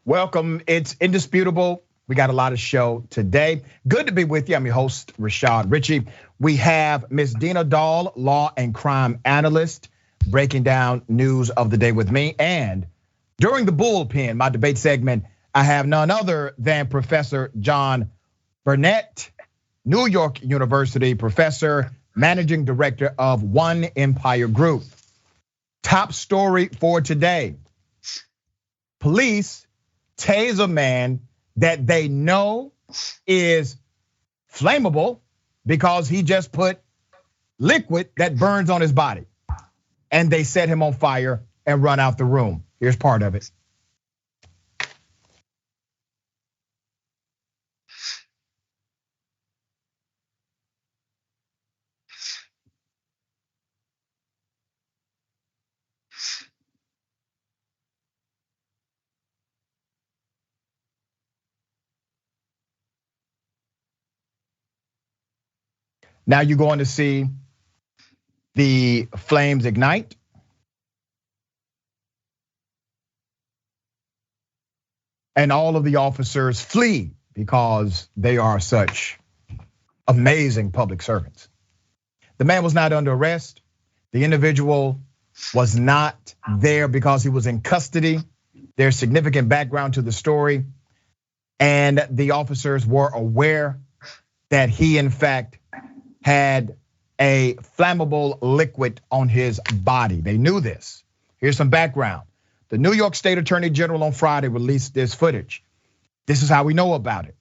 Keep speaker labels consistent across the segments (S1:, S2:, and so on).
S1: Welcome. It's indisputable. We got a lot of show today. Good to be with you. I'm your host, Rashad Ritchie. We have Miss Dina Dahl, law and crime analyst, breaking down news of the day with me. And during the bullpen, my debate segment, I have none other than Professor John Burnett, New York University professor, managing director of One Empire Group. Top story for today. Police tase a man that they know is flammable because he just put liquid that burns on his body. And they set him on fire and run out the room. Here's part of it. Now you're going to see the flames ignite. And all of the officers flee because they are such amazing public servants. The man was not under arrest. The individual was not there because he was in custody. There's significant background to the story. And the officers were aware that he, in fact, had a flammable liquid on his body. They knew this. Here's some background. The New York State Attorney General on Friday released this footage. This is how we know about it.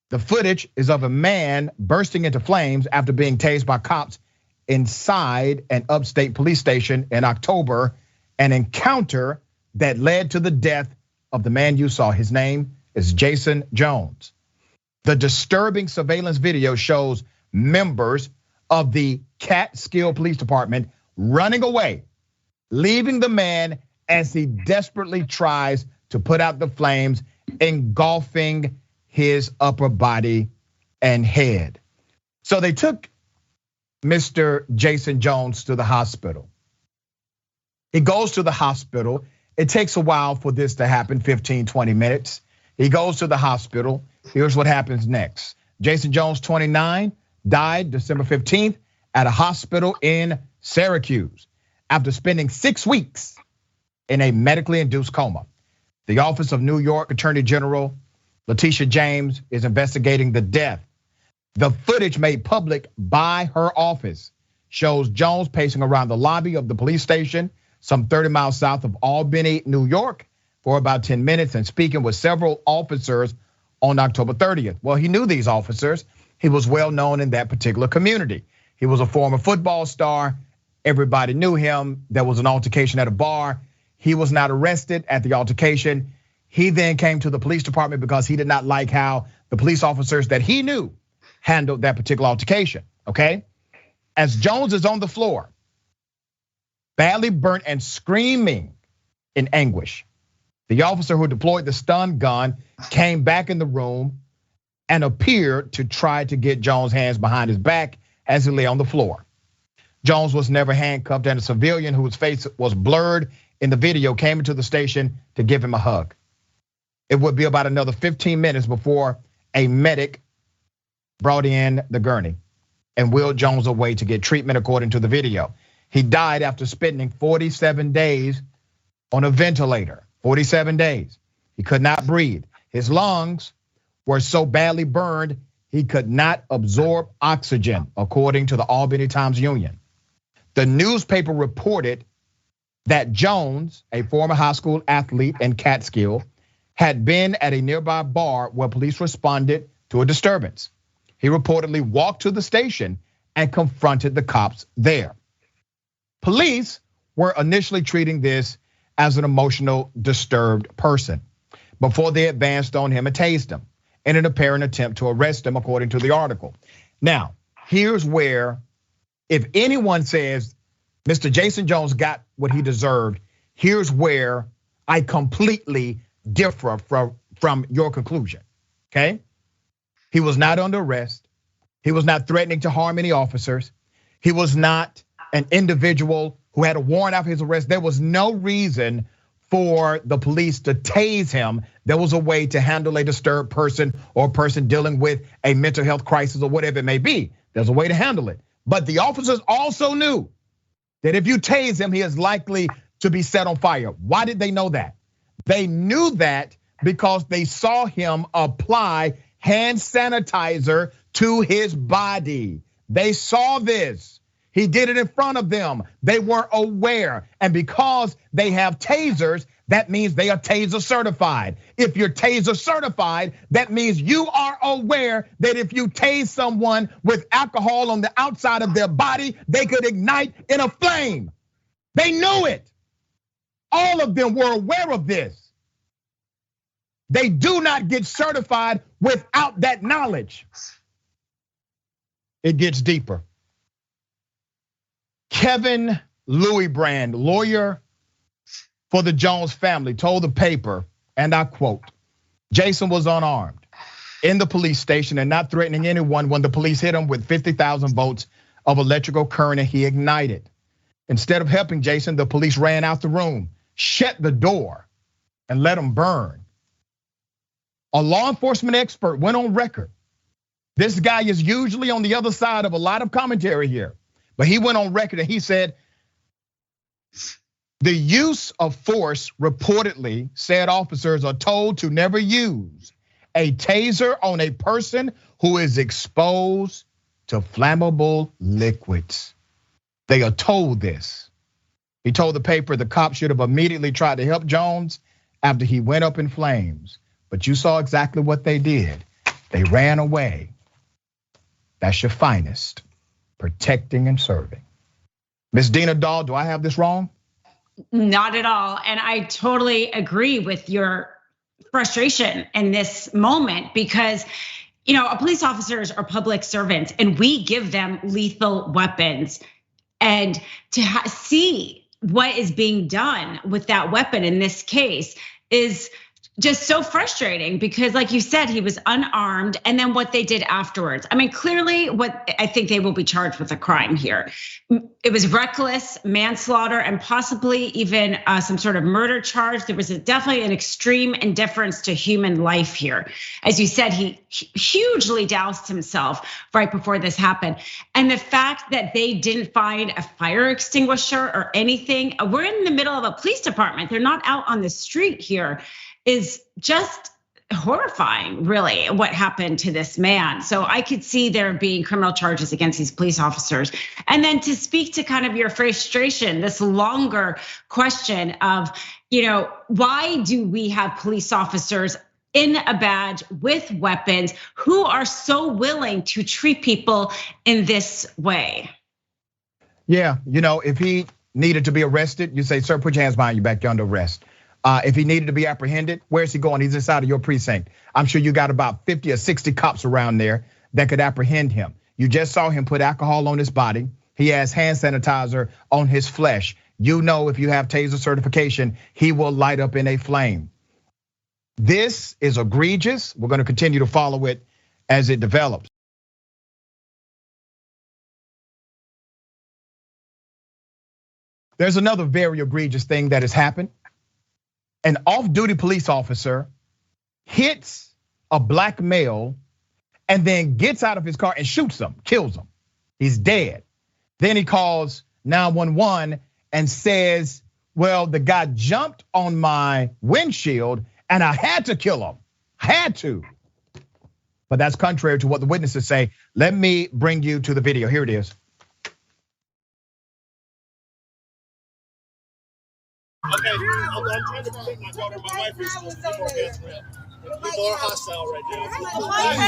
S1: The footage is of a man bursting into flames after being tased by cops inside an upstate police station in October, an encounter that led to the death of the man you saw. His name is Jason Jones. The disturbing surveillance video shows members of the Catskill Police Department running away, leaving the man as he desperately tries to put out the flames, engulfing his upper body and head. So they took Mr. Jason Jones to the hospital. He goes to the hospital. It takes a while for this to happen, 15, 20 minutes. He goes to the hospital. Here's what happens next. Jason Jones, 29, died December 15th at a hospital in Syracuse after spending 6 weeks in a medically induced coma. The Office of New York Attorney General Letitia James is investigating the death. The footage made public by her office shows Jones pacing around the lobby of the police station, some 30 miles south of Albany, New York, for about 10 minutes and speaking with several officers on October 30th. Well, he knew these officers. He was well known in that particular community. He was a former football star. Everybody knew him. There was an altercation at a bar. He was not arrested at the altercation. He then came to the police department because he did not like how the police officers that he knew handled that particular altercation, okay? As Jones is on the floor, badly burnt and screaming in anguish, the officer who deployed the stun gun came back in the room and appeared to try to get Jones' hands behind his back as he lay on the floor. Jones was never handcuffed, and a civilian whose face was blurred in the video came into the station to give him a hug. It would be about another 15 minutes before a medic brought in the gurney and wheeled Jones away to get treatment, according to the video. He died after spending 47 days on a ventilator, 47 days. He could not breathe. His lungs were so badly burned, he could not absorb oxygen, according to the Albany Times-Union. The newspaper reported that Jones, a former high school athlete in Catskill, had been at a nearby bar where police responded to a disturbance. He reportedly walked to the station and confronted the cops there. Police were initially treating this as an emotional, disturbed person before they advanced on him and tased him in an apparent attempt to arrest him, according to the article. Now, here's where, if anyone says Mr. Jason Jones got what he deserved, here's where I completely differ from your conclusion, okay? He was not under arrest. He was not threatening to harm any officers. He was not an individual who had a warrant out for his arrest. There was no reason for the police to tase him. There was a way to handle a disturbed person or a person dealing with a mental health crisis or whatever it may be. There's a way to handle it. But the officers also knew that if you tase him, he is likely to be set on fire. Why did they know that? They knew that because they saw him apply hand sanitizer to his body. They saw this. He did it in front of them. They were aware. And because they have tasers, that means they are taser certified. If you're taser certified, that means you are aware that if you tase someone with alcohol on the outside of their body, they could ignite in a flame. They knew it. All of them were aware of this. They do not get certified without that knowledge. It gets deeper. Kevin Louis Brand, lawyer for the Jones family, told the paper, and I quote, Jason was unarmed in the police station and not threatening anyone when the police hit him with 50,000 volts of electrical current and he ignited. Instead of helping Jason, the police ran out the room, shut the door, and let him burn. A law enforcement expert went on record. This guy is usually on the other side of a lot of commentary here. But he went on record and he said, the use of force reportedly, said officers are told to never use a taser on a person who is exposed to flammable liquids. They are told this. He told the paper the cops should have immediately tried to help Jones after he went up in flames. But you saw exactly what they did. They ran away. That's your finest. Protecting and serving. Ms. Dina Dahl, do I have this wrong?
S2: Not at all. And I totally agree with your frustration in this moment because, police officers are public servants and we give them lethal weapons. And to see what is being done with that weapon in this case is just so frustrating because like you said, he was unarmed and then what they did afterwards. I mean, clearly what I think they will be charged with a crime here. It was reckless manslaughter and possibly even some sort of murder charge. There was definitely an extreme indifference to human life here. As you said, he hugely doused himself right before this happened. And the fact that they didn't find a fire extinguisher or anything, we're in the middle of a police department. They're not out on the street here. Is just horrifying, really, what happened to this man. So I could see there being criminal charges against these police officers. And then to speak to kind of your frustration, this longer question of, why do we have police officers in a badge with weapons who are so willing to treat people in this way?
S1: Yeah, if he needed to be arrested, you say, sir, put your hands behind your back, you're under arrest. If he needed to be apprehended, where's he going? He's inside of your precinct. I'm sure you got about 50 or 60 cops around there that could apprehend him. You just saw him put alcohol on his body. He has hand sanitizer on his flesh. If you have taser certification, he will light up in a flame. This is egregious. We're gonna continue to follow it as it develops. There's another very egregious thing that has happened. An off-duty police officer hits a black male and then gets out of his car and shoots him, kills him. He's dead. Then he calls 911 and says, well, the guy jumped on my windshield and I had to kill him, had to. But that's contrary to what the witnesses say. Let me bring you to the video, here it is.
S3: Okay, I'm trying to protect my daughter. My wife is people are hostile right now.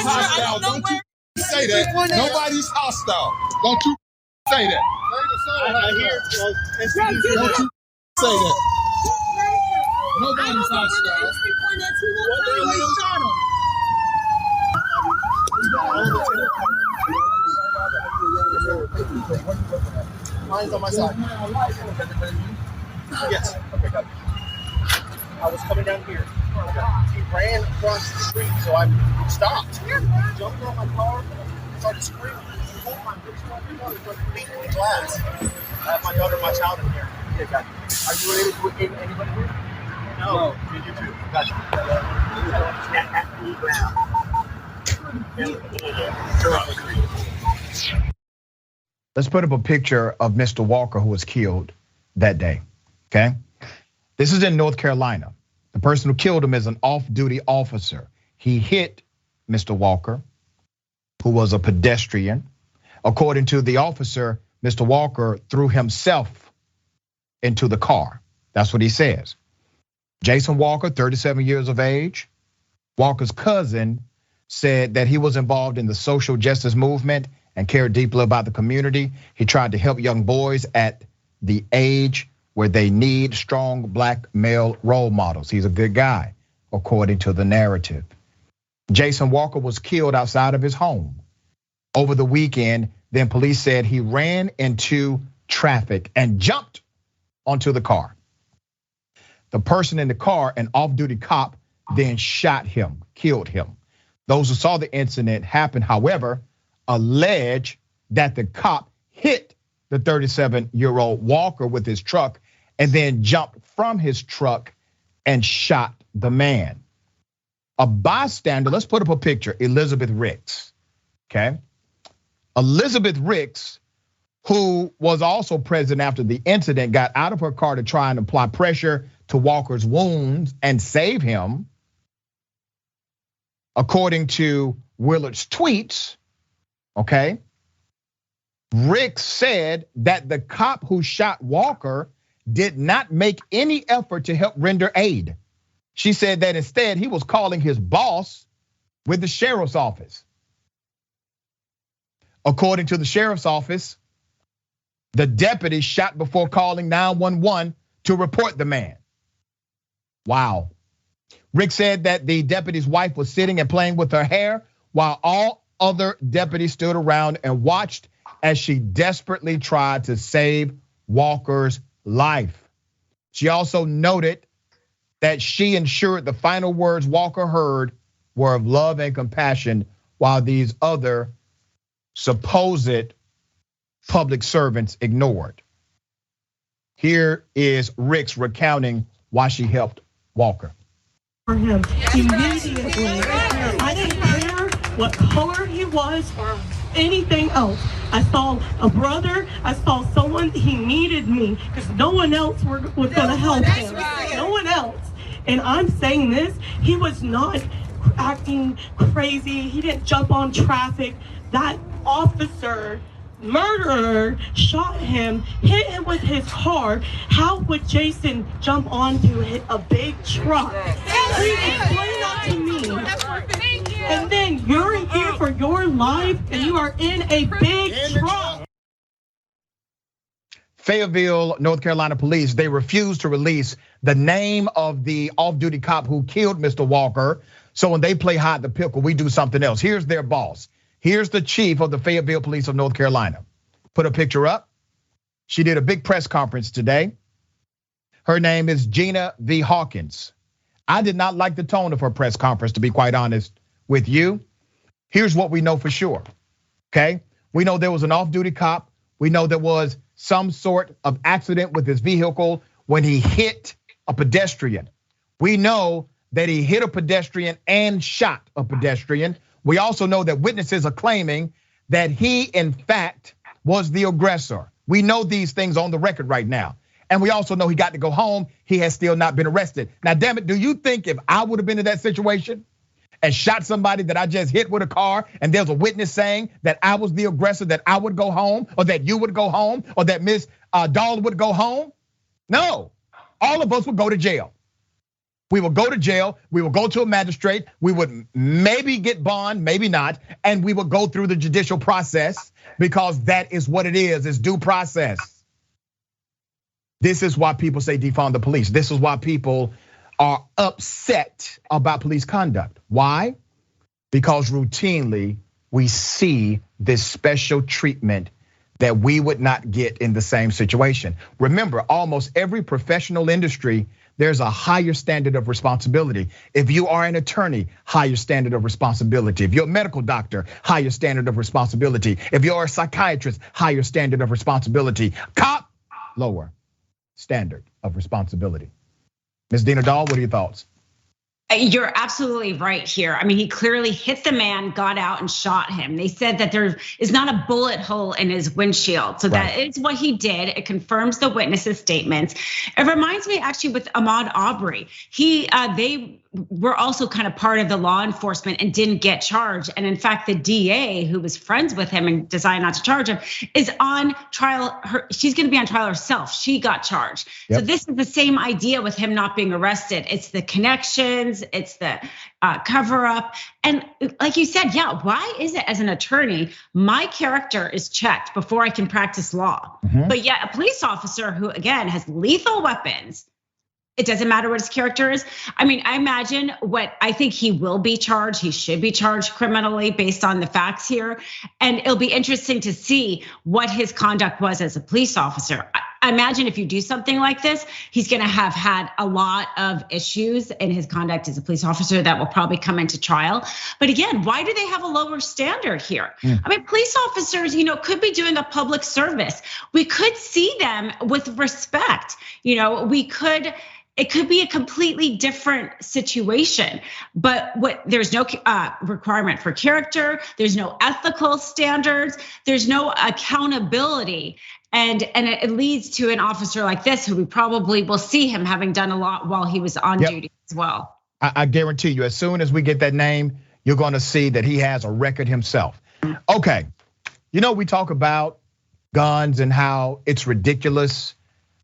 S4: Hostile. Don't you say that. Nobody's hostile. Don't you say that.
S3: I hear.
S4: Don't you say that. Nobody's hostile.
S3: Mine's on my side. Yes. Okay, got it. I was coming down here. He ran across the street, so I stopped. He jumped on my car, started screaming. He pulled my wrist on my daughter, started beating the glass. I have my daughter and my child in here. Yeah, got it. Are you related to anybody here? No, you too. Gotcha.
S1: Let's put up a picture of Mr. Walker who was killed that day, okay? This is in North Carolina. The person who killed him is an off-duty officer. He hit Mr. Walker, who was a pedestrian. According to the officer, Mr. Walker threw himself into the car. That's what he says. Jason Walker, 37 years of age. Walker's cousin said that he was involved in the social justice movement and cared deeply about the community. He tried to help young boys at the age where they need strong black male role models. He's a good guy, according to the narrative. Jason Walker was killed outside of his home over the weekend. Then police said he ran into traffic and jumped onto the car. The person in the car, an off-duty cop, then shot him, killed him. Those who saw the incident happen, however, allege that the cop hit the 37-year-old Walker with his truck and then jumped from his truck and shot the man. A bystander, let's put up a picture, Elizabeth Ricks, okay? Elizabeth Ricks, who was also present after the incident, got out of her car to try and apply pressure to Walker's wounds and save him. According to Willard's tweets, okay, Ricks said that the cop who shot Walker did not make any effort to help render aid. She said that instead he was calling his boss with the sheriff's office. According to the sheriff's office, the deputy shot before calling 911 to report the man. Wow. Rick said that the deputy's wife was sitting and playing with her hair while all other deputies stood around and watched as she desperately tried to save Walker's life. She also noted that she ensured the final words Walker heard were of love and compassion while these other supposed public servants ignored. Here is Ricks recounting why she helped Walker.
S5: For him immediately. I didn't care what color he was or anything else. I saw a brother, I saw someone, he needed me because no one else was gonna help him. No one else. And I'm saying this, he was not acting crazy. He didn't jump on traffic. That officer, murderer, shot him, hit him with his car. How would Jason jump onto a big truck? Please explain that to me. And then you're in here for your life and you are in a big truck.
S1: Fayetteville, North Carolina police, they refused to release the name of the off-duty cop who killed Mr. Walker. So when they play hide the pickle, we do something else. Here's their boss. Here's the chief of the Fayetteville Police of North Carolina. Put a picture up. She did a big press conference today. Her name is Gina V. Hawkins. I did not like the tone of her press conference, to be quite honest with you. Here's what we know for sure, okay? We know there was an off-duty cop. We know there was some sort of accident with his vehicle when he hit a pedestrian. We know that he hit a pedestrian and shot a pedestrian. We also know that witnesses are claiming that he, in fact, was the aggressor. We know these things on the record right now. And we also know he got to go home. He has still not been arrested. Now, damn it, do you think if I would have been in that situation and shot somebody that I just hit with a car and there's a witness saying that I was the aggressor, that I would go home, or that you would go home, or that Miss Dahl would go home? No, all of us would go to jail. We will go to jail, we will go to a magistrate, we would maybe get bond, maybe not, and we will go through the judicial process because that is what it is, it's due process. This is why people say defund the police. This is why people are upset about police conduct. Why? Because routinely we see this special treatment that we would not get in the same situation. Remember, almost every professional industry, there's a higher standard of responsibility. If you are an attorney, higher standard of responsibility. If you're a medical doctor, higher standard of responsibility. If you're a psychiatrist, higher standard of responsibility. Cop, lower standard of responsibility. Ms. Dina Dahl, what are your thoughts?
S2: You're absolutely right here. I mean, he clearly hit the man, got out and shot him. They said that there is not a bullet hole in his windshield. So that is what he did. It confirms the witnesses' statements. It reminds me actually with Ahmaud Arbery. They were also kind of part of the law enforcement and didn't get charged. And in fact, the DA who was friends with him and decided not to charge him is on trial. She's gonna be on trial herself. She got charged. Yep. So this is the same idea with him not being arrested. It's the connections, it's the cover up. And like you said, yeah, why is it as an attorney, my character is checked before I can practice law? But yet a police officer who again has lethal weapons, it doesn't matter what his character is. I mean, I imagine I think he will be charged. He should be charged criminally based on the facts here. And it'll be interesting to see what his conduct was as a police officer. I imagine if you do something like this, he's gonna have had a lot of issues in his conduct as a police officer that will probably come into trial. But again, why do they have a lower standard here? I mean, police officers, could be doing a public service. We could see them with respect. It could be a completely different situation, but there's no requirement for character. There's no ethical standards. There's no accountability. And it leads to an officer like this who we probably will see him having done a lot while he was on duty as well.
S1: I guarantee you, as soon as we get that name, you're gonna see that he has a record himself. Okay, we talk about guns and how it's ridiculous.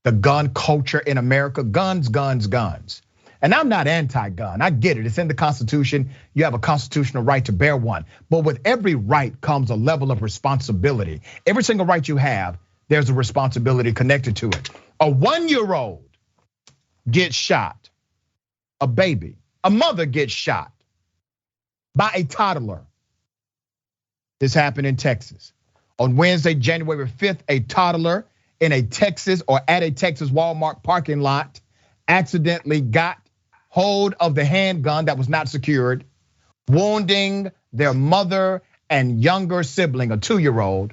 S1: The gun culture in America, guns, guns, guns. And I'm not anti-gun, I get it, it's in the Constitution. You have a constitutional right to bear one. But with every right comes a level of responsibility. Every single right you have, there's a responsibility connected to it. A 1-year-old gets shot, a baby, a mother gets shot by a toddler. This happened in Texas. On Wednesday, January 5th, a toddler at a Texas Walmart parking lot accidentally got hold of the handgun that was not secured, wounding their mother and younger sibling, a 2-year-old,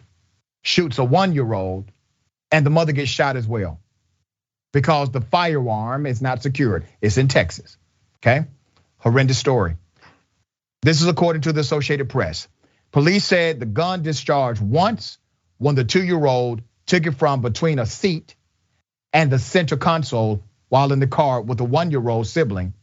S1: shoots a 1-year-old, and the mother gets shot as well because the firearm is not secured. It's in Texas, okay? Horrendous story. This is according to the Associated Press. Police said the gun discharged once when the 2-year-old took it from between a seat and the center console while in the car with the 1-year-old sibling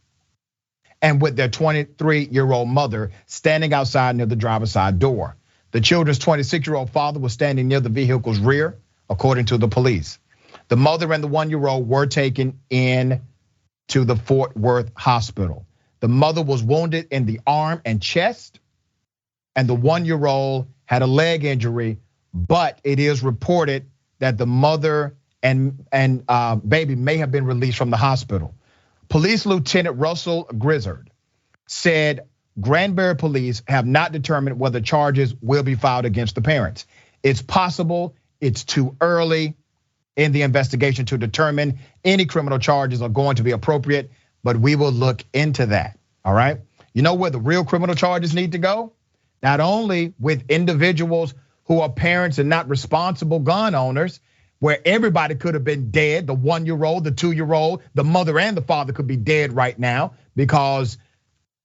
S1: and with their 23-year-old mother standing outside near the driver's side door. The children's 26-year-old father was standing near the vehicle's rear, according to the police. The mother and the 1-year-old were taken in to the Fort Worth hospital. The mother was wounded in the arm and chest, and the 1-year-old had a leg injury, but it is reported that the mother and baby may have been released from the hospital. Police Lieutenant Russell Grizzard said Granbury police have not determined whether charges will be filed against the parents. It's possible it's too early in the investigation to determine any criminal charges are going to be appropriate, but we will look into that, all right? You know where the real criminal charges need to go? Not only with individuals who are parents and not responsible gun owners, where everybody could have been dead, the 1-year-old, the 2-year-old, the mother and the father could be dead right now because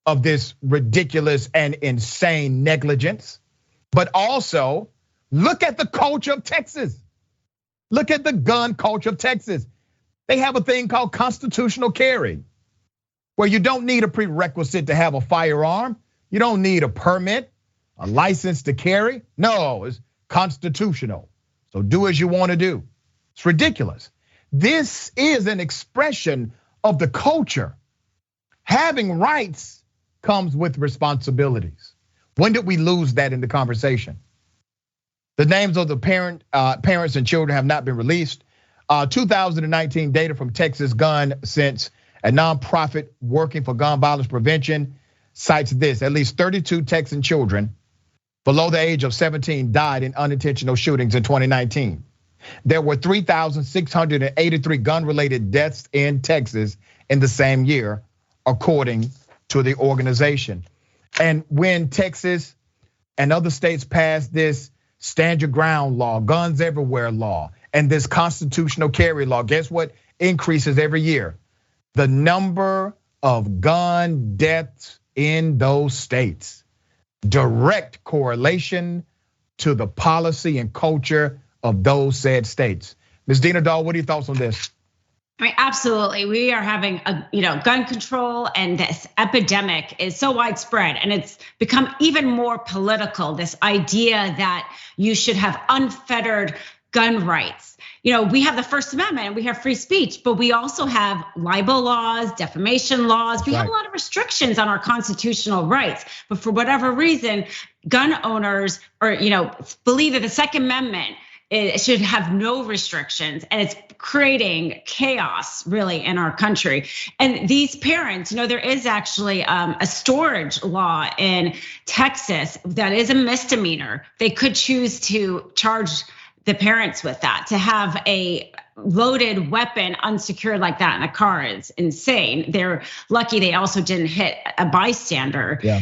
S1: of this ridiculous and insane negligence. But also, look at the culture of Texas. Look at the gun culture of Texas. They have a thing called constitutional carry, where you don't need a prerequisite to have a firearm. You don't need a permit, a license to carry. No, it's constitutional. So do as you want to do. It's ridiculous. This is an expression of the culture. Having rights comes with responsibilities. When did we lose that in the conversation? The names of the parents and children have not been released. 2019 data from Texas Gun Sense, a nonprofit working for gun violence prevention, cites this: at least 32 Texan children below the age of 17 died in unintentional shootings in 2019. There were 3,683 gun-related deaths in Texas in the same year, according to the organization. And when Texas and other states passed this stand your ground law, guns everywhere law, and this constitutional carry law, guess what increases every year? the number of gun deaths in those states. Direct correlation to the policy and culture of those said states. Ms. Dina Dahl, what are your thoughts on this?
S2: I mean, absolutely. We are having gun control, and this epidemic is so widespread, and it's become even more political. This idea that you should have unfettered gun rights. We have the First Amendment, we have free speech, but we also have libel laws, defamation laws. We have a lot of restrictions on our constitutional rights. But for whatever reason, gun owners believe that the Second Amendment it should have no restrictions, and it's creating chaos really in our country. And these parents, there is actually a storage law in Texas that is a misdemeanor. They could choose to charge the parents with that. To have a loaded weapon unsecured like that in a car is insane. They're lucky they also didn't hit a bystander.
S1: Yeah.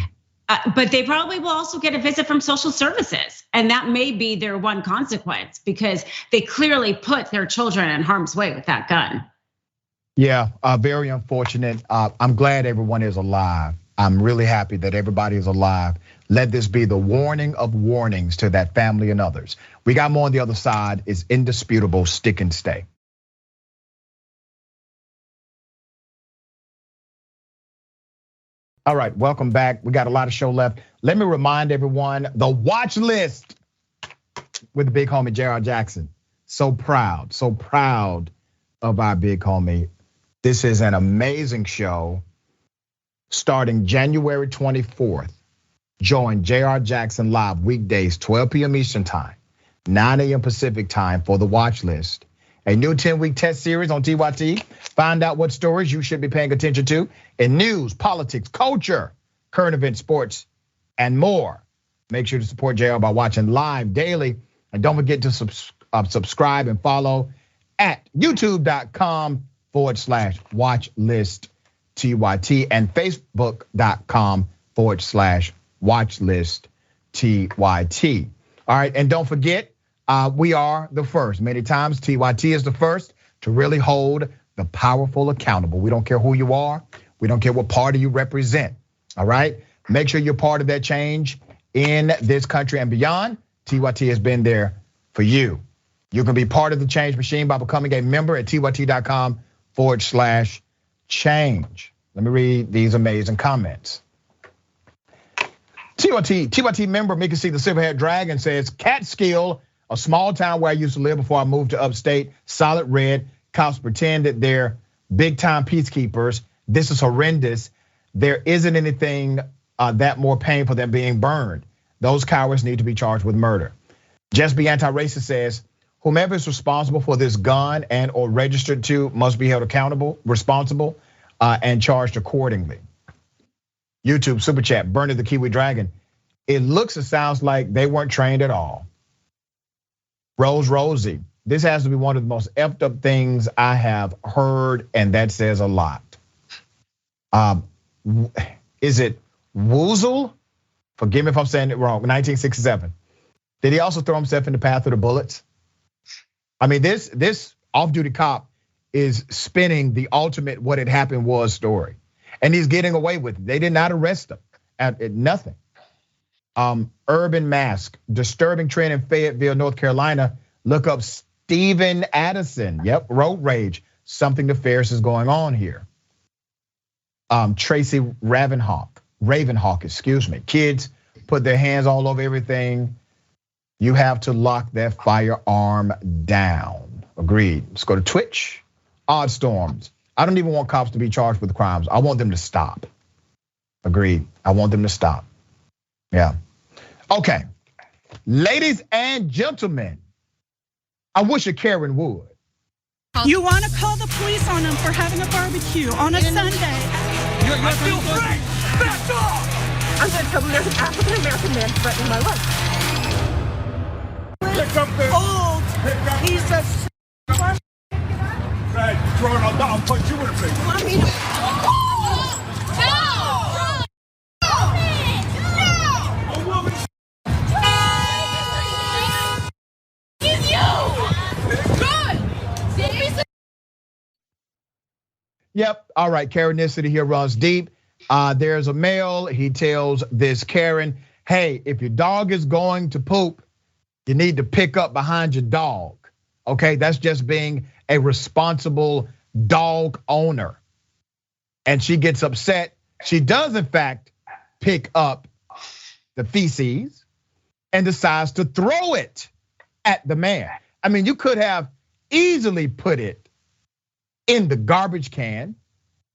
S2: But they probably will also get a visit from social services. And that may be their one consequence, because they clearly put their children in harm's way with that gun.
S1: Yeah, very unfortunate. I'm glad everyone is alive. I'm really happy that everybody is alive. Let this be the warning of warnings to that family and others. We got more on the other side. It's indisputable. Stick and stay. All right, welcome back. We got a lot of show left. Let me remind everyone, the watch list with the big homie, J.R. Jackson. So proud of our big homie. This is an amazing show starting January 24th. Join J.R. Jackson live weekdays, 12 p.m. Eastern time, 9 a.m. Pacific time for the watch list. A new 10-week test series on TYT. Find out what stories you should be paying attention to in news, politics, culture, current events, sports, and more. Make sure to support JR by watching live daily. And don't forget to subscribe and follow at youtube.com/watchlist_TYT and facebook.com/watchlist_TYT. All right, and don't forget, we are the first. Many times TYT is the first to really hold the powerful accountable. We don't care who you are. We don't care what party you represent. All right, make sure you're part of that change in this country and beyond. TYT has been there for you. You can be part of the change machine by becoming a member at tyt.com/change. Let me read these amazing comments. TYT member Mickey C. the Silverhead Dragon says, Catskill, a small town where I used to live before I moved to upstate, solid red. Cops pretend that they're big time peacekeepers. This is horrendous. There isn't anything that more painful than being burned. Those cowards need to be charged with murder. Just Be Anti-Racist says, whomever is responsible for this gun and or registered to must be held accountable, responsible, and charged accordingly. YouTube Super Chat, Bernie the Kiwi Dragon. It looks and sounds like they weren't trained at all. Rose Rosie, this has to be one of the most effed up things I have heard, and that says a lot. Is it Woozle? Forgive me if I'm saying it wrong, 1967. Did he also throw himself in the path of the bullets? I mean, this off-duty cop is spinning the ultimate what had happened was story. And he's getting away with it. They did not arrest him at nothing. Urban Mask, disturbing trend in Fayetteville, North Carolina. Look up Stephen Addison. Yep, road rage. Something nefarious is going on here. Tracy Ravenhawk, excuse me. Kids put their hands all over everything. You have to lock that firearm down. Agreed. Let's go to Twitch. Odd Storms. I don't even want cops to be charged with crimes. I want them to stop. Agreed. I want them to stop. Yeah. Okay. Ladies and gentlemen, I wish a Karen would.
S5: You want to call the police on them for having a barbecue on a Sunday.
S3: I feel free. Back off.
S6: I'm going to tell them there's an African-American man threatening my life.
S3: Pick up the
S6: Old. He's a
S3: Hey, throwing on down, punch you in the face.
S6: I mean,
S3: A woman.
S1: Yep. All right. Karenicity here runs deep. There's a male. He tells this Karen, hey, if your dog is going to poop, you need to pick up behind your dog. Okay. That's just being a responsible dog owner. And she gets upset. She does, in fact, pick up the feces and decides to throw it at the man. I mean, you could have easily put it in the garbage can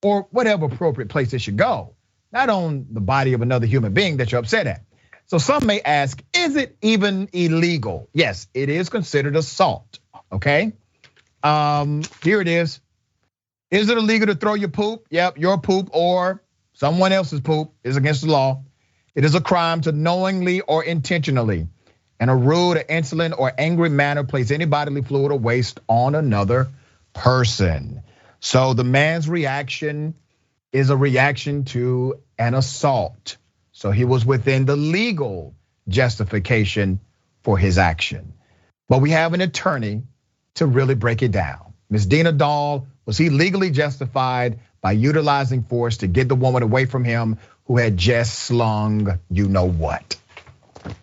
S1: or whatever appropriate place it should go, not on the body of another human being that you're upset at. So some may ask, is it even illegal? Yes, it is considered assault, okay? Here it is. Is it illegal to throw your poop? Yep, your poop or someone else's poop is against the law. It is a crime to knowingly or intentionally, in a rude or insolent or angry manner, place any bodily fluid or waste on another person. So the man's reaction is a reaction to an assault. So he was within the legal justification for his action. But we have an attorney to really break it down. Ms. Dina Dahl, was he legally justified by utilizing force to get the woman away from him who had just slung you know what?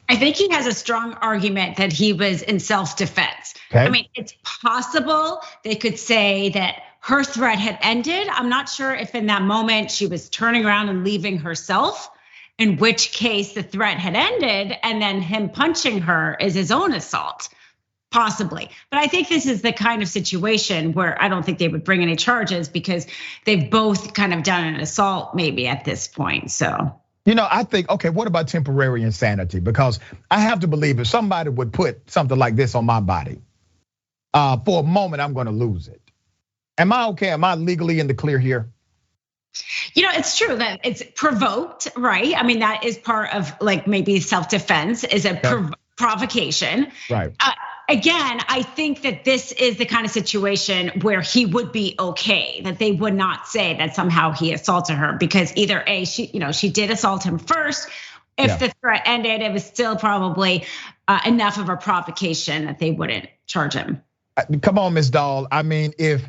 S2: I think he has a strong argument that he was in self-defense.
S1: Okay.
S2: I mean, it's possible they could say that her threat had ended. I'm not sure if in that moment she was turning around and leaving herself, in which case the threat had ended, and then him punching her is his own assault. Possibly. But I think this is the kind of situation where I don't think they would bring any charges because they've both kind of done an assault maybe at this point, so.
S1: I think, okay, what about temporary insanity? Because I have to believe if somebody would put something like this on my body, for a moment, I'm gonna lose it. Am I okay? Am I legally in the clear here?
S2: It's true that it's provoked, right? I mean, that is part of like maybe self-defense is a provocation.
S1: Right.
S2: Again, I think that this is the kind of situation where he would be okay, that they would not say that somehow he assaulted her because either A, she did assault him first. If the threat ended, it was still probably enough of a provocation that they wouldn't charge him.
S1: Come on, Ms. Dahl. I mean, if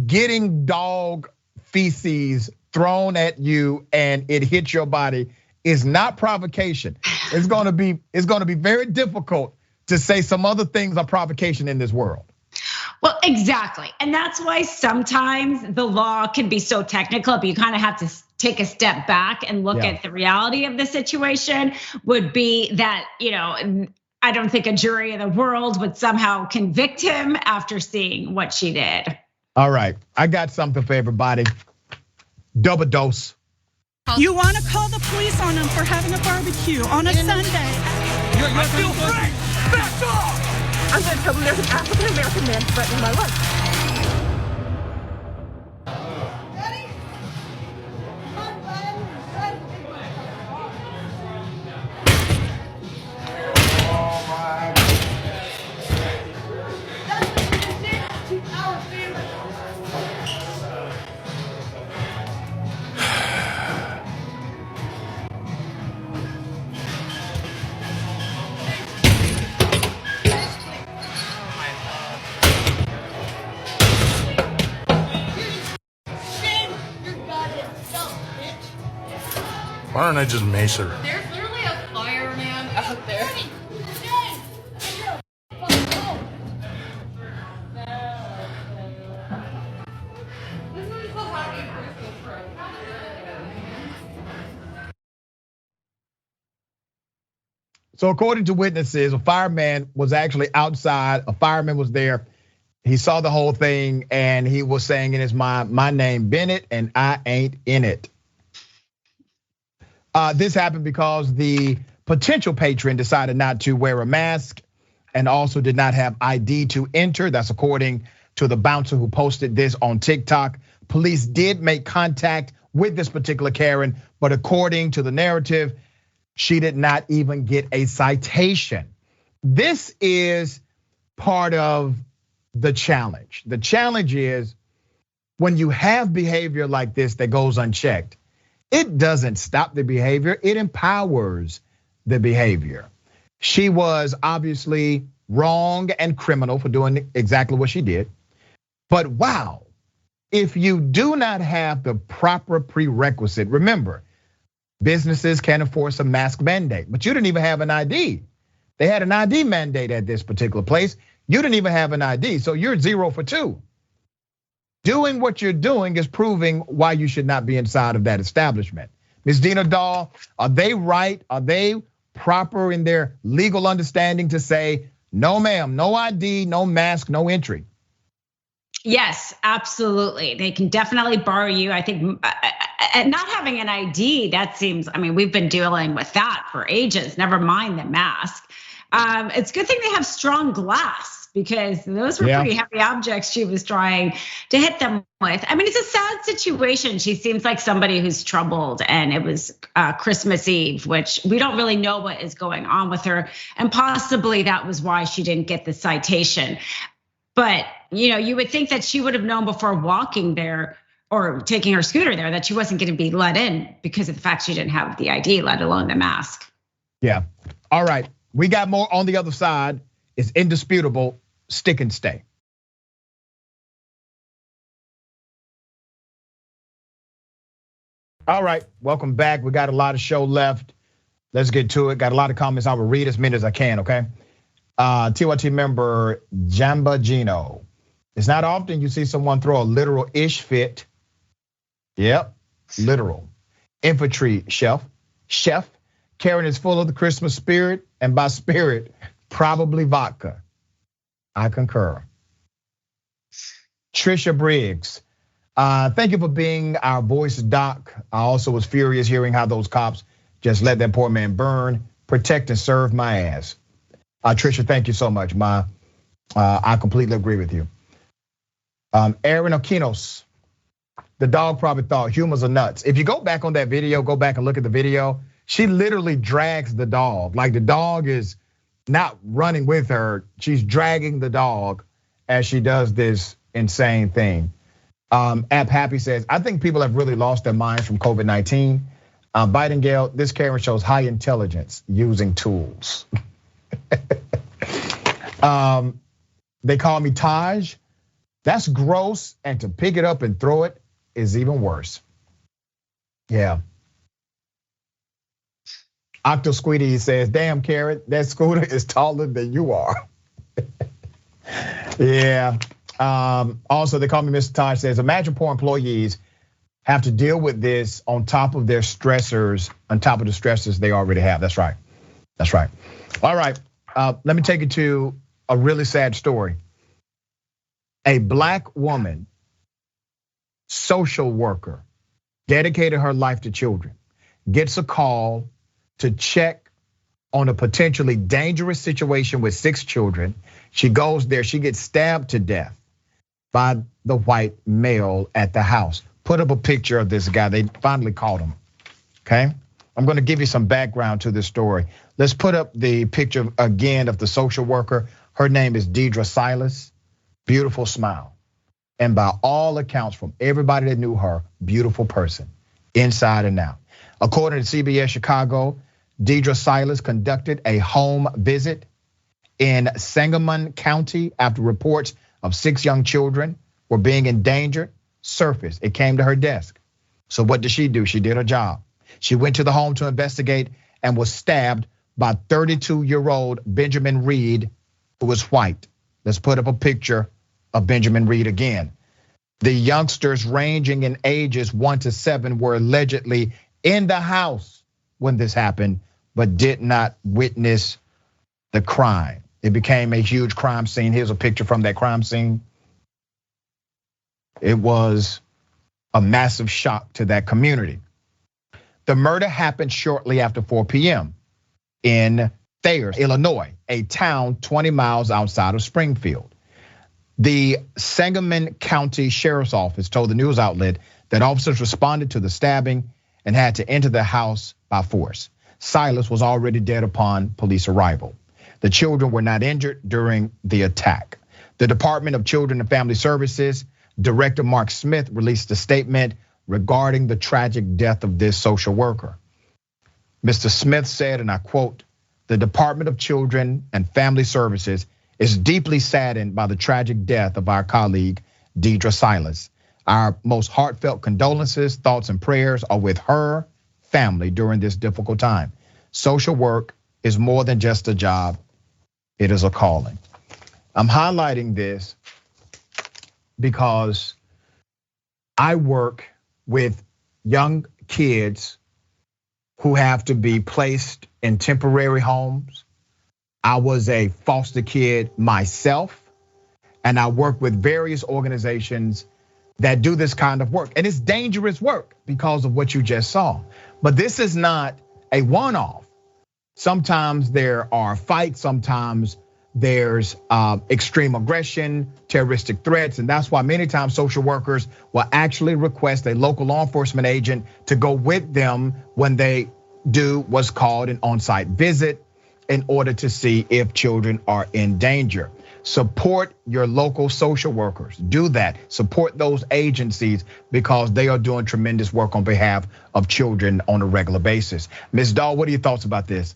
S1: getting dog feces thrown at you and it hits your body is not provocation, it's gonna be very difficult to say some other things are provocation in this world.
S2: Well, exactly. And that's why sometimes the law can be so technical, but you kind of have to take a step back and look at the reality of the situation would be that, I don't think a jury in the world would somehow convict him after seeing what she did.
S1: All right, I got something for everybody. Double dose.
S5: You want to call the police on him for having a barbecue on a Sunday.
S6: I feel free! Back off! I'm gonna tell them there's an African-American man threatening my life.
S4: Why don't I just mace her?
S7: There's literally a fireman out there.
S1: So according to witnesses, a fireman was actually outside. A fireman was there. He saw the whole thing and he was saying in his mind, my name Bennett and I ain't in it. This happened because the potential patron decided not to wear a mask and also did not have ID to enter. That's according to the bouncer who posted this on TikTok. Police did make contact with this particular Karen, but according to the narrative, she did not even get a citation. This is part of the challenge. The challenge is when you have behavior like this that goes unchecked, it doesn't stop the behavior, it empowers the behavior. She was obviously wrong and criminal for doing exactly what she did. But wow, If you do not have the proper prerequisite, remember, businesses can enforce a mask mandate, but you didn't even have an ID. They had an ID mandate at this particular place. You didn't even have an ID, so you're 0 for 2. Doing what you're doing is proving why you should not be inside of that establishment. Ms. Dina Dahl, are they right? Are they proper in their legal understanding to say, no ma'am, no ID, no mask, no entry?
S2: Yes, absolutely. They can definitely borrow you. I think not having an ID, that seems, I mean, we've been dealing with that for ages, never mind the mask. It's a good thing they have strong glass because those were pretty heavy objects she was trying to hit them with. I mean, it's a sad situation. She seems like somebody who's troubled, and it was Christmas Eve, which we don't really know what is going on with her. And possibly that was why she didn't get the citation. But you would think that she would have known before walking there or taking her scooter there that she wasn't going to be let in because of the fact she didn't have the ID, let alone the mask.
S1: Yeah. All right. We got more on the other side. It's indisputable. Stick and stay. All right. Welcome back. We got a lot of show left. Let's get to it. Got a lot of comments. I will read as many as I can, okay? TYT member Jamba Gino. It's not often you see someone throw a literal ish fit. Yep, literal. Infantry chef. Karen is full of the Christmas spirit, and by spirit, probably vodka. I concur. Trisha Briggs. Thank you for being our voice, Doc. I also was furious hearing how those cops just let that poor man burn, protect and serve my ass. Trisha, thank you so much, Ma. I completely agree with you. Aaron Okinos, the dog probably thought humans are nuts. If you go back on that video, go back and look at the video, she literally drags the dog. Like the dog is not running with her, she's dragging the dog as she does this insane thing. App Happy says, I think people have really lost their minds from COVID-19. Bidengale, this Karen shows high intelligence using tools. They call me Taj. That's gross, and to pick it up and throw it is even worse. Yeah. Octo Squeedy says, damn Karen, that scooter is taller than you are. Yeah. Also, they call me Mr. Taj says, imagine poor employees have to deal with this on top of their stressors, on top of the stressors they already have. That's right. That's right. All right. Let me take you to a really sad story. A Black woman, social worker, dedicated her life to children, gets a call to check on a potentially dangerous situation with 6 children. She goes there, she gets stabbed to death by the white male at the house. Put up a picture of this guy, they finally caught him, okay? I'm gonna give you some background to this story. Let's put up the picture again of the social worker. Her name is Deidre Silas, beautiful smile. And by all accounts from everybody that knew her, beautiful person, inside and out. According to CBS Chicago, Deidre Silas conducted a home visit in Sangamon County after reports of 6 young children were being endangered surfaced. It came to her desk. So what did? She did her job. She went to the home to investigate and was stabbed by 32-year-old Benjamin Reed, who was white. Let's put up a picture of Benjamin Reed again. The youngsters ranging in ages 1 to 7 were allegedly in the house when this happened, but did not witness the crime. It became a huge crime scene. Here's a picture from that crime scene. It was a massive shock to that community. The murder happened shortly after 4 p.m. in Thayer, Illinois, a town 20 miles outside of Springfield. The Sangamon County Sheriff's Office told the news outlet that officers responded to the stabbing and had to enter the house by force. Silas was already dead upon police arrival. The children were not injured during the attack. The Department of Children and Family Services Director Mark Smith released a statement regarding the tragic death of this social worker. Mr. Smith said, and I quote, "The Department of Children and Family Services is deeply saddened by the tragic death of our colleague, Deidre Silas. Our most heartfelt condolences, thoughts, and prayers are with her family during this difficult time. Social work is more than just a job, it is a calling. I'm highlighting this because I work with young kids who have to be placed in temporary homes. I was a foster kid myself, and I work with various organizations that do this kind of work. And it's dangerous work because of what you just saw. But this is not a one-off. Sometimes there are fights, sometimes there's extreme aggression, terroristic threats, and that's why many times social workers will actually request a local law enforcement agent to go with them when they do what's called an on-site visit in order to see if children are in danger. Support your local social workers. Do that. Support those agencies because they are doing tremendous work on behalf of children on a regular basis. Ms. Dahl, what are your thoughts about this?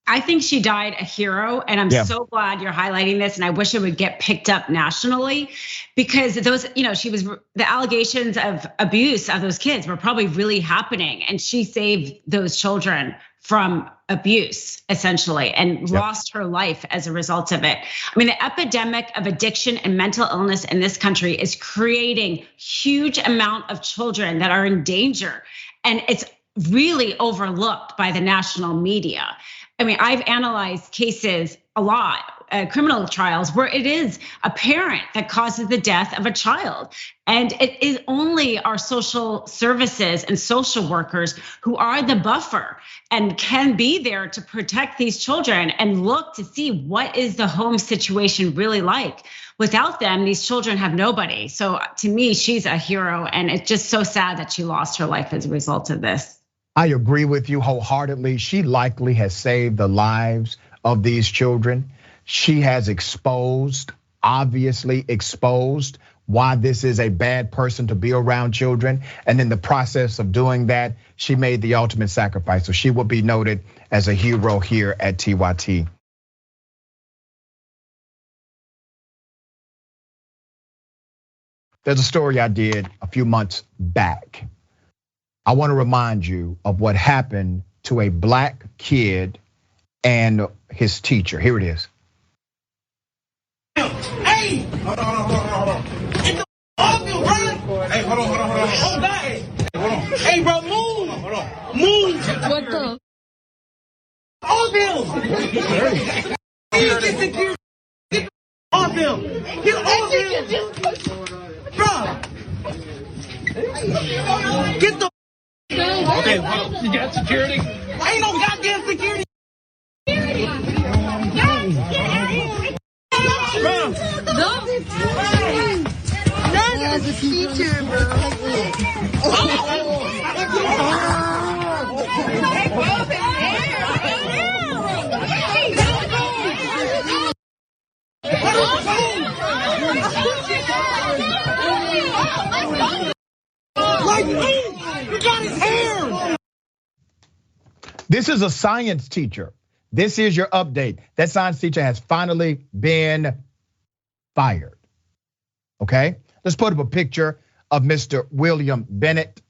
S2: I think she died a hero, and I'm so glad you're highlighting this, and I wish it would get picked up nationally because those, the allegations of abuse of those kids were probably really happening, and she saved those children from abuse essentially and lost her life as a result of it. I mean, the epidemic of addiction and mental illness in this country is creating huge amount of children that are in danger, and it's really overlooked by the national media. I mean, I've analyzed cases a lot, criminal trials, where it is a parent that causes the death of a child. And it is only our social services and social workers who are the buffer and can be there to protect these children and look to see what is the home situation really like. Without them, these children have nobody. So to me, she's a hero, and it's just so sad that she lost her life as a result of this.
S1: I agree with you wholeheartedly. She likely has saved the lives of these children. She has obviously exposed why this is a bad person to be around children. And in the process of doing that, she made the ultimate sacrifice. So she will be noted as a hero here at TYT. There's a story I did a few months back. I want to remind you of what happened to a black kid and his teacher. Here it is.
S6: Hey! Hold on. Get the bro. Hey, hold on. Oh, guys. Hey, bro, move. Hold on. Move. What the? Off him. Get security. Get off him. Get off him. Bro. Get the. Okay, well, you got security? Ain't no goddamn security. Bro. That's a teacher, bro. You got his hair.
S1: This is a science teacher. This is your update. That science teacher has finally been fired. Okay, let's put up a picture of Mr. William Bennett.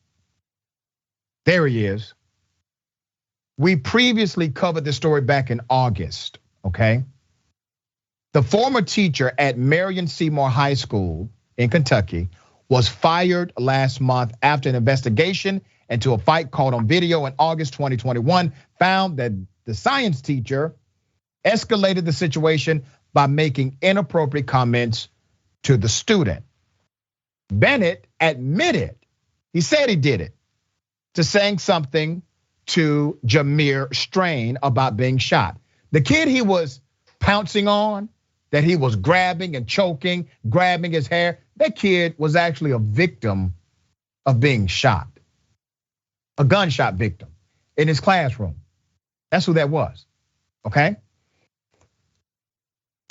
S1: There he is. We previously covered this story back in August, okay? The former teacher at Marion Seymour High School in Kentucky was fired last month after an investigation into a fight caught on video in August 2021 found that the science teacher escalated the situation by making inappropriate comments to the student. Bennett admitted, he said he did it, to saying something to Jameer Strain about being shot. The kid he was pouncing on, that he was grabbing and choking, grabbing his hair, that kid was actually a victim of being shot. A gunshot victim in his classroom. That's who that was, okay?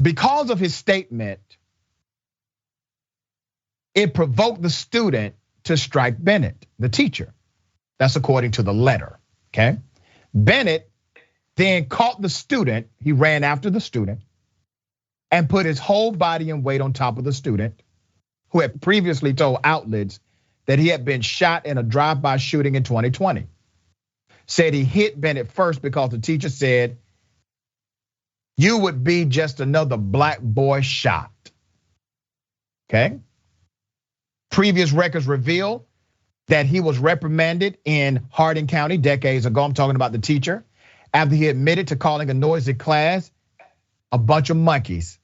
S1: Because of his statement, it provoked the student to strike Bennett, the teacher. That's according to the letter, okay? Bennett then caught the student, he ran after the student and put his whole body and weight on top of the student, who had previously told outlets that he had been shot in a drive-by shooting in 2020, said he hit Bennett first because the teacher said, "You would be just another black boy shot." Okay. Previous records reveal that he was reprimanded in Hardin County decades ago. I'm talking about the teacher, after he admitted to calling a noisy class a bunch of monkeys,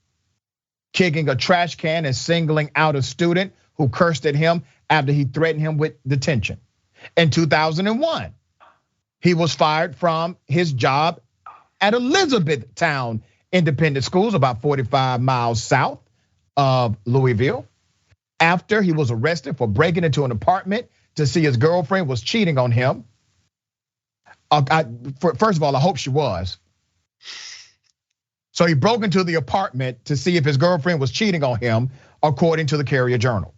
S1: kicking a trash can and singling out a student who cursed at him after he threatened him with detention. In 2001, he was fired from his job at Elizabethtown Independent Schools, about 45 miles south of Louisville, after he was arrested for breaking into an apartment to see his girlfriend was cheating on him. First of all, I hope she was. So he broke into the apartment to see if his girlfriend was cheating on him, according to the Carrier Journal.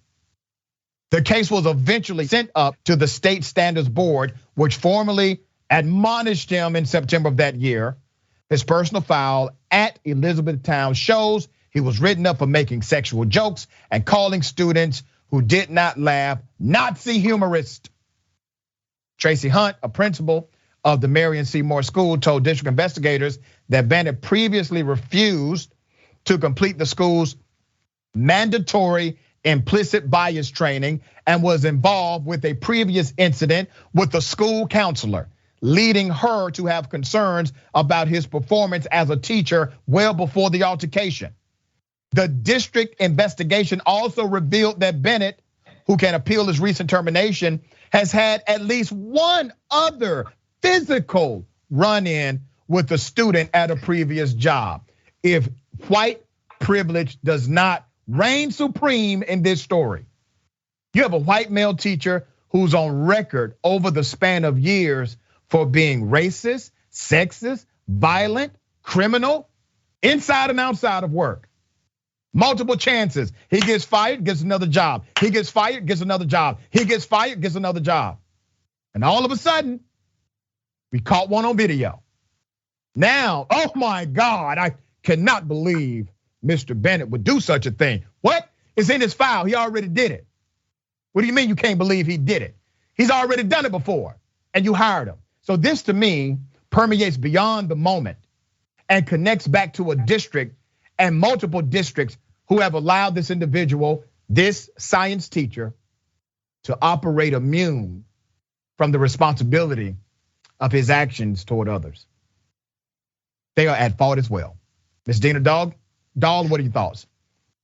S1: The case was eventually sent up to the State Standards Board, which formally admonished him in September of that year. His personal file at Elizabethtown shows he was written up for making sexual jokes and calling students who did not laugh Nazi humorist. Tracy Hunt, a principal of the Marion Seymour School, told district investigators that Bennett previously refused to complete the school's mandatory implicit bias training and was involved with a previous incident with the school counselor, leading her to have concerns about his performance as a teacher well before the altercation. The district investigation also revealed that Bennett, who can appeal his recent termination, has had at least one other physical run-in with a student at a previous job. If white privilege does not reign supreme in this story, you have a white male teacher who's on record over the span of years for being racist, sexist, violent, criminal, inside and outside of work. Multiple chances. He gets fired, gets another job. He gets fired, gets another job. He gets fired, gets another job. And all of a sudden, we caught one on video. Now, oh my God, I cannot believe Mr. Bennett would do such a thing. What? It's in his file, he already did it. What do you mean you can't believe he did it? He's already done it before, and you hired him. So this to me permeates beyond the moment and connects back to a district and multiple districts who have allowed this individual, this science teacher, to operate immune from the responsibility of his actions toward others. They are at fault as well. Ms. Dina Doll, what are your thoughts?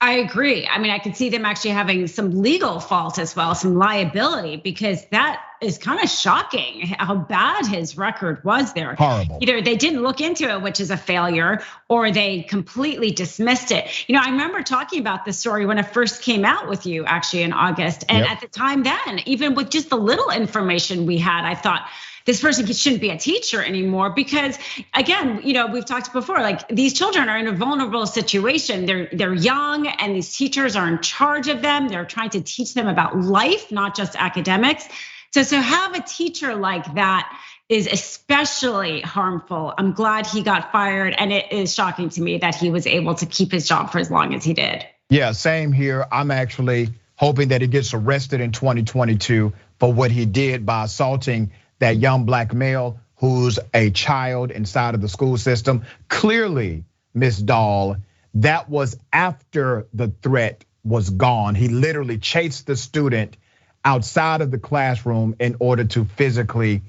S2: I agree. I mean, I could see them actually having some legal fault as well, some liability, because that is kind of shocking how bad his record was there.
S1: Horrible. Either
S2: they didn't look into it, which is a failure, or they completely dismissed it. You know, I remember talking about this story when it first came out with you actually in August. And at the time then, even with just the little information we had, I thought, this person shouldn't be a teacher anymore, because again, you know, we've talked before, like these children are in a vulnerable situation. They're young, and these teachers are in charge of them. They're trying to teach them about life, not just academics. So have a teacher like that is especially harmful. I'm glad he got fired, and it is shocking to me that he was able to keep his job for as long as he did.
S1: Yeah, same here. I'm actually hoping that he gets arrested in 2022 for what he did by assaulting that young black male who's a child inside of the school system. Clearly, Ms. Dahl, that was after the threat was gone. He literally chased the student outside of the classroom in order to physically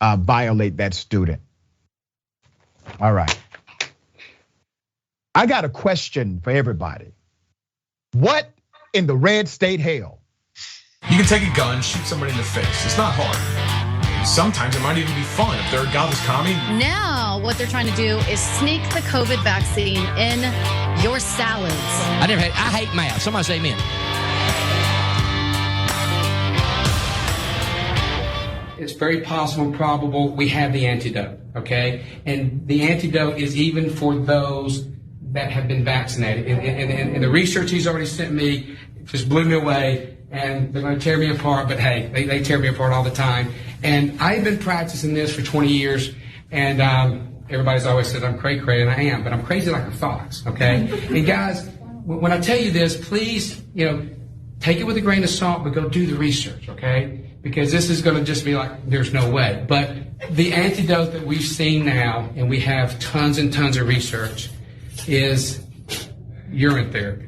S1: violate that student. All right. I got a question for everybody. What in the red state hell?
S8: You can take a gun, shoot somebody in the face. It's not hard. Sometimes it might even be fun if they're a godless commie.
S9: Now, what they're trying to do is sneak the COVID vaccine in your salads.
S10: I hate math. Somebody say amen.
S11: It's very possible and probable we have the antidote, okay? And the antidote is even for those that have been vaccinated. And the research he's already sent me just blew me away. And they're gonna tear me apart, but hey, they tear me apart all the time. And I've been practicing this for 20 years, and everybody's always said I'm cray-cray, and I am, but I'm crazy like a fox, okay? And guys, when I tell you this, please, take it with a grain of salt, but go do the research, okay? Because this is going to just be like, there's no way. But the antidote that we've seen now, and we have tons and tons of research, is urine therapy.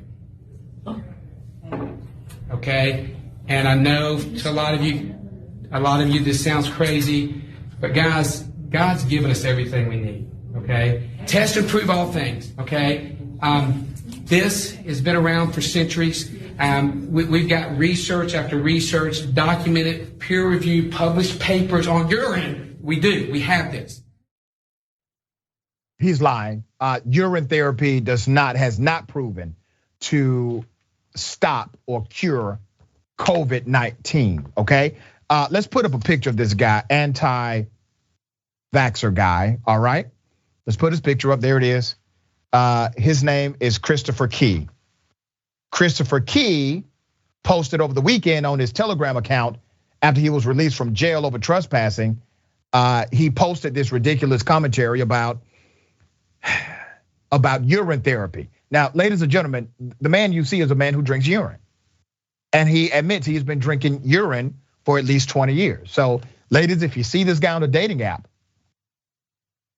S11: Okay? And I know to a lot of you, this sounds crazy, but guys, God's given us everything we need, okay? Test and prove all things, okay? This has been around for centuries. We've got research after research, documented, peer-reviewed, published papers on urine. We do. We have this.
S1: He's lying. Urine therapy has not proven to stop or cure COVID-19. Okay, let's put up a picture of this guy, anti-vaxxer guy. All right, let's put his picture up. There it is. His name is Christopher Key. Christopher Key posted over the weekend on his Telegram account after he was released from jail over trespassing. He posted this ridiculous commentary about urine therapy. Now, ladies and gentlemen, the man you see is a man who drinks urine. And he admits he's been drinking urine for at least 20 years. So, ladies, if you see this guy on a dating app,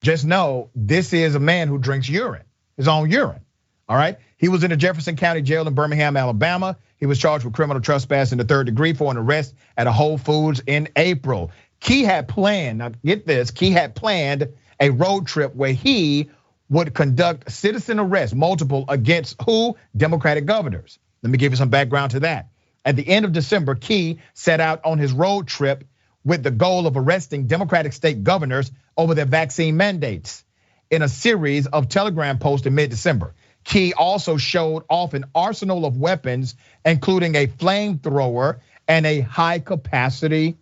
S1: just know this is a man who drinks urine, his own urine. All right. He was in the Jefferson County Jail in Birmingham, Alabama. He was charged with criminal trespass in the 3rd degree for an arrest at a Whole Foods in April. Key had planned, now get this, Key had planned a road trip where he would conduct citizen arrests, multiple, against who? Democratic governors. Let me give you some background to that. At the end of December, Key set out on his road trip with the goal of arresting Democratic state governors over their vaccine mandates. In a series of Telegram posts in mid-December, Key also showed off an arsenal of weapons, including a flamethrower and a high capacity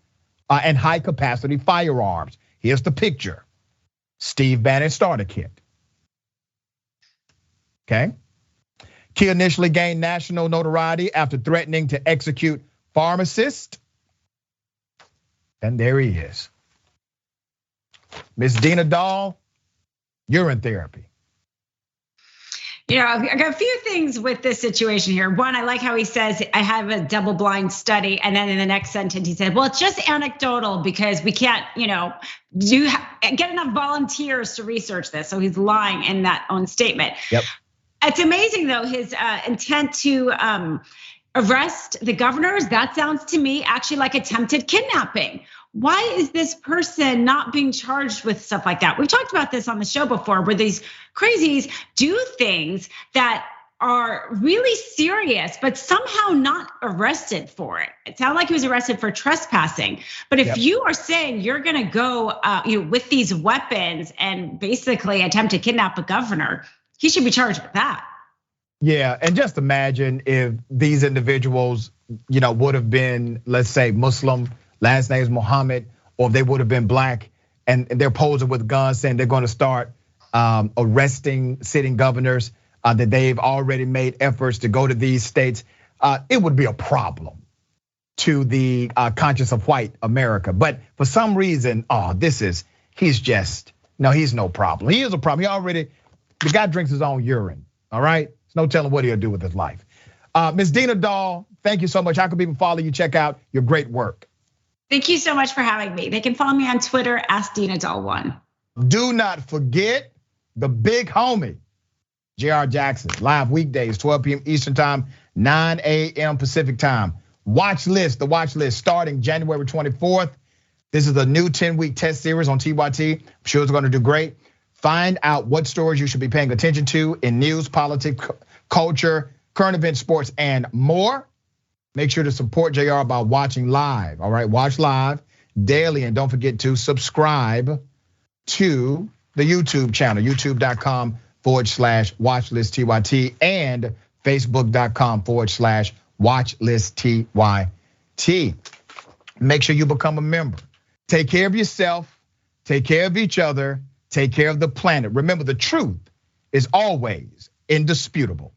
S1: firearms. Here's the picture. Steve Bannon starter kit. Okay. Key initially gained national notoriety after threatening to execute pharmacists. And there he is. Miss Dina Dahl, urine therapy.
S2: You know, I got a few things with this situation here. One, I like how he says, I have a double blind study. And then in the next sentence, he said, well, it's just anecdotal because we can't, get enough volunteers to research this. So he's lying in that own statement.
S1: Yep.
S2: It's amazing though, his intent to arrest the governors. That sounds to me actually like attempted kidnapping. Why is this person not being charged with stuff like that? We've talked about this on the show before, where these crazies do things that are really serious, but somehow not arrested for it. It sounded like he was arrested for trespassing. But if you are saying you're gonna go with these weapons and basically attempt to kidnap a governor, he should be charged with that.
S1: Yeah, and just imagine if these individuals, would have been, let's say, Muslim, last name is Muhammad, or if they would have been black, and they're posing with guns saying they're going to start arresting sitting governors, that they've already made efforts to go to these states. It would be a problem to the conscience of white America. But for some reason, he's no problem. He is a problem. The guy drinks his own urine, all right? There's no telling what he'll do with his life. Ms. Dina Dahl, thank you so much. How can people follow you? Check out your great work.
S2: Thank you so much for having me. They can follow me on Twitter, @DinaDahl1.
S1: Do not forget the big homie, J.R. Jackson, live weekdays, 12 p.m. Eastern time, 9 a.m. Pacific time. The watch list starting January 24th. This is a new 10-week test series on TYT. I'm sure it's gonna do great. Find out what stories you should be paying attention to in news, politics, culture, current events, sports, and more. Make sure to support JR by watching live, all right? Watch live daily, and don't forget to subscribe to the YouTube channel, youtube.com/watchlistTYT and facebook.com/watchlistTYT. Make sure you become a member. Take care of yourself, take care of each other, take care of the planet. Remember, the truth is always indisputable.